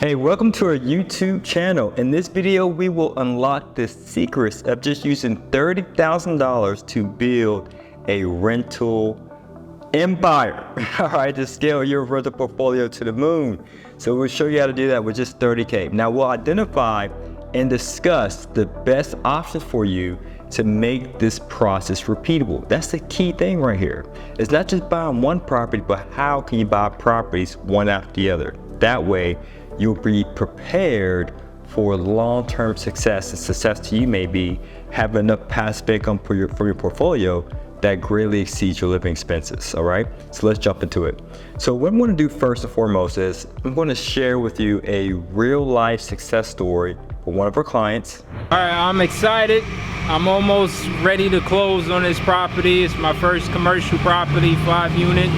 Hey, welcome to our YouTube channel. In this video, we will unlock the secrets of just using $30,000 to build a rental empire, all right, to scale your rental portfolio to the moon. So we'll show you how to do that with just 30K. Now we'll identify and discuss the best options for you to make this process repeatable. That's the key thing right here. It's not just buying one property, but how can you buy properties one after the other? That way, you'll be prepared for long-term success. And success to you may be having enough passive income for your portfolio that greatly exceeds your living expenses, all right? So let's jump into it. So what I'm gonna do first and foremost is I'm gonna share with you a real-life success story for one of our clients. All right, I'm excited. I'm almost ready to close on this property. It's my first commercial property, 5-unit.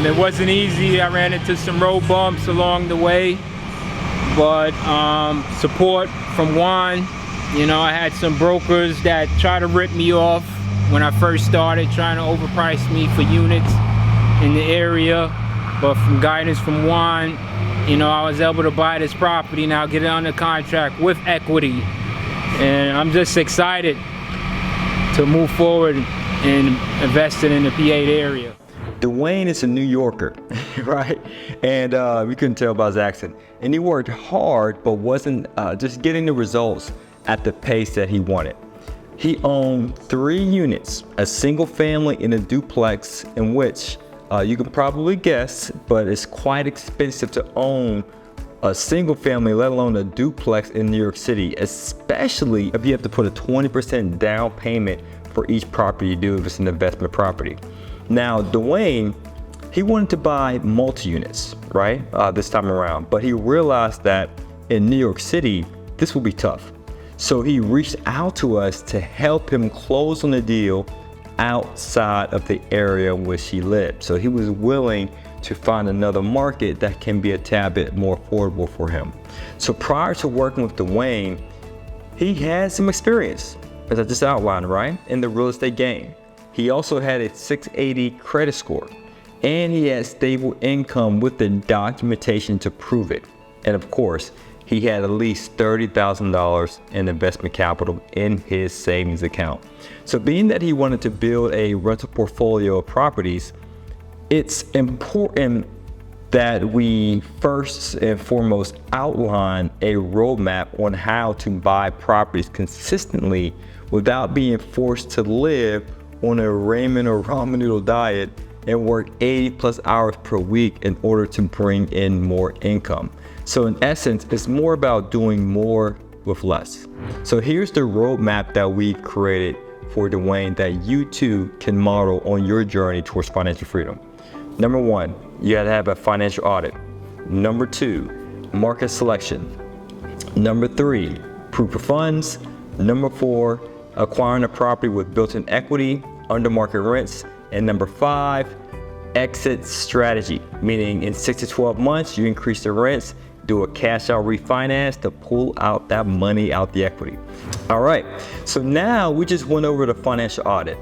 It wasn't easy. I ran into some road bumps along the way, but support from Juan. You know, I had some brokers that tried to rip me off when I first started, trying to overprice me for units in the area, but from guidance from Juan, you know, I was able to buy this property, now get it under contract with equity, and I'm just excited to move forward and invest in the PA area. Dwayne is a New Yorker, right? And we couldn't tell by his accent. And he worked hard, but wasn't just getting the results at the pace that he wanted. He owned 3 units, a single family and a duplex, in which you can probably guess, but it's quite expensive to own a single family, let alone a duplex in New York City, especially if you have to put a 20% down payment for each property you do if it's an investment property. Now, Dwayne, he wanted to buy multi-units, right, this time around, but he realized that in New York City, this would be tough. So he reached out to us to help him close on the deal outside of the area in which he lived. So he was willing to find another market that can be a tad bit more affordable for him. So prior to working with Dwayne, he had some experience, as I just outlined, right, in the real estate game. He also had a 680 credit score, and he had stable income with the documentation to prove it. And of course, he had at least $30,000 in investment capital in his savings account. So being that he wanted to build a rental portfolio of properties, it's important that we first and foremost outline a roadmap on how to buy properties consistently without being forced to live on a ramen or ramen noodle diet and work 80+ hours per week in order to bring in more income. So in essence, it's more about doing more with less. So here's the roadmap that we created for Dwayne that you too can model on your journey towards financial freedom. Number 1, you gotta have a financial audit. Number 2, market selection. Number 3, proof of funds. Number 4, acquiring a property with built-in equity, under market rents. And number 5, exit strategy, meaning in 6 to 12 months, you increase the rents, do a cash out refinance to pull out that money out the equity. All right, so now we just went over the financial audit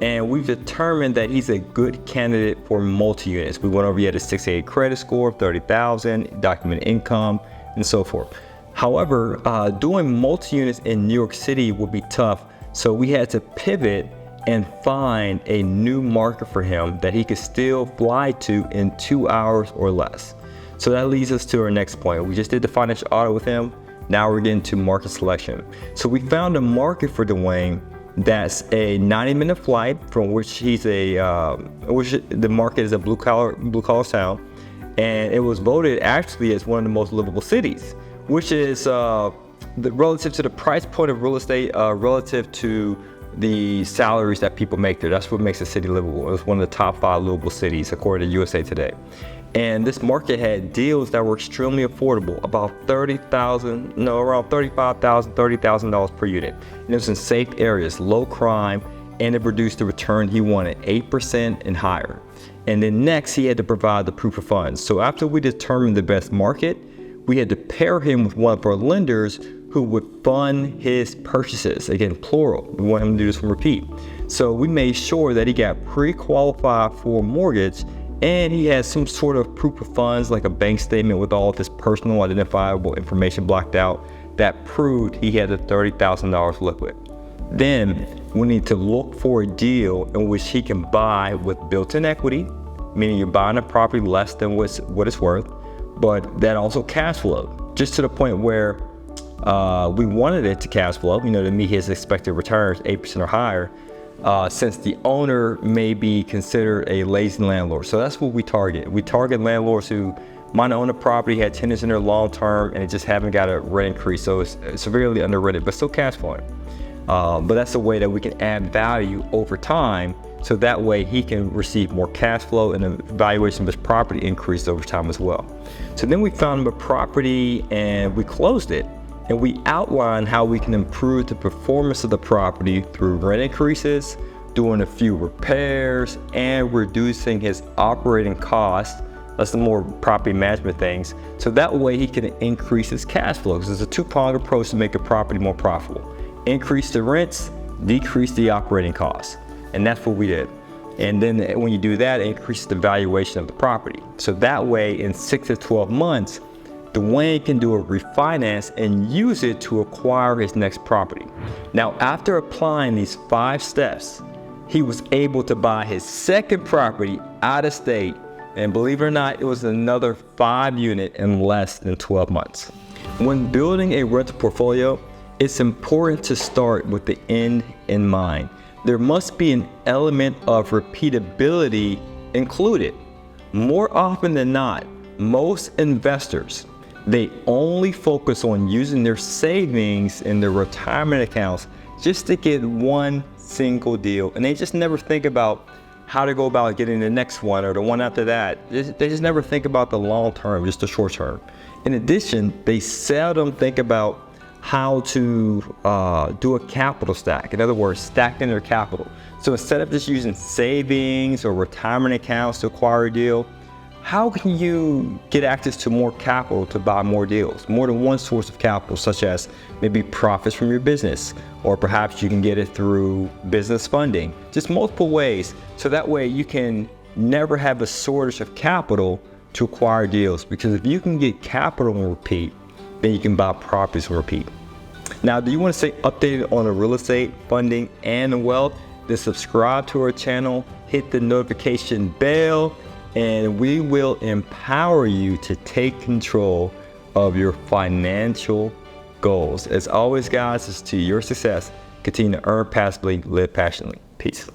and we've determined that he's a good candidate for multi-units. We went over, he had a 680 credit score, 30,000, documented income, and so forth. However, doing multi-units in New York City would be tough, so we had to pivot and find a new market for him that he could still fly to in 2 hours or less. So that leads us to our next point. We just did the financial audit with him. Now we're getting to market selection. So we found a market for Dwayne that's a 90-minute flight from which he's which the market is a blue collar town, and it was voted actually as one of the most livable cities, which is relative to the price point of real estate, relative to the salaries that people make there. That's what makes the city livable. It's one of the top 5 livable cities according to USA Today. And this market had deals that were extremely affordable, about around $35,000, $30,000 per unit. And it was in safe areas, low crime, and it produced the return he wanted, 8% and higher. And then next, he had to provide the proof of funds. So after we determined the best market, we had to pair him with one of our lenders who would fund his purchases. Again, plural. We want him to do this from repeat. So we made sure that he got pre-qualified for a mortgage and he has some sort of proof of funds, like a bank statement with all of his personal identifiable information blocked out that proved he had the $30,000 liquid. Then we need to look for a deal in which he can buy with built-in equity, meaning you're buying a property less than what it's worth, but that also cash flow, just to the point where we wanted it to cash flow, to meet his expected returns, 8% or higher, since the owner may be considered a lazy landlord. So that's what we target. We target landlords who might own a property, had tenants in there long term, and it just haven't got a rent increase. So it's severely underrented, but still cash flowing. But that's a way that we can add value over time, so that way he can receive more cash flow and the valuation of his property increased over time as well. So then we found him a property and we closed it, and we outlined how we can improve the performance of the property through rent increases, doing a few repairs, and reducing his operating costs. That's the more property management things. So that way he can increase his cash flow, because it's a two-pronged approach to make a property more profitable. Increase the rents, decrease the operating costs. And that's what we did. And then when you do that, it increases the valuation of the property. So that way in 6 to 12 months, Dwayne can do a refinance and use it to acquire his next property. Now, after applying these 5 steps, he was able to buy his second property out of state. And believe it or not, it was another 5 unit in less than 12 months. When building a rental portfolio, it's important to start with the end in mind. There must be an element of repeatability included. More often than not, most investors, they only focus on using their savings in their retirement accounts just to get one single deal. And they just never think about how to go about getting the next one or the one after that. They just never think about the long term, just the short term. In addition, they seldom think about how to do a capital stack. In other words, stacking their capital. So instead of just using savings or retirement accounts to acquire a deal, how can you get access to more capital to buy more deals? More than one source of capital, such as maybe profits from your business, or perhaps you can get it through business funding. Just multiple ways, so that way you can never have a shortage of capital to acquire deals. Because if you can get capital on repeat, then you can buy properties on repeat. Now, do you want to stay updated on the real estate, funding, and the wealth? Then subscribe to our channel, hit the notification bell, and we will empower you to take control of your financial goals. As always, guys, it's to your success. Continue to earn passively, live passionately. Peace.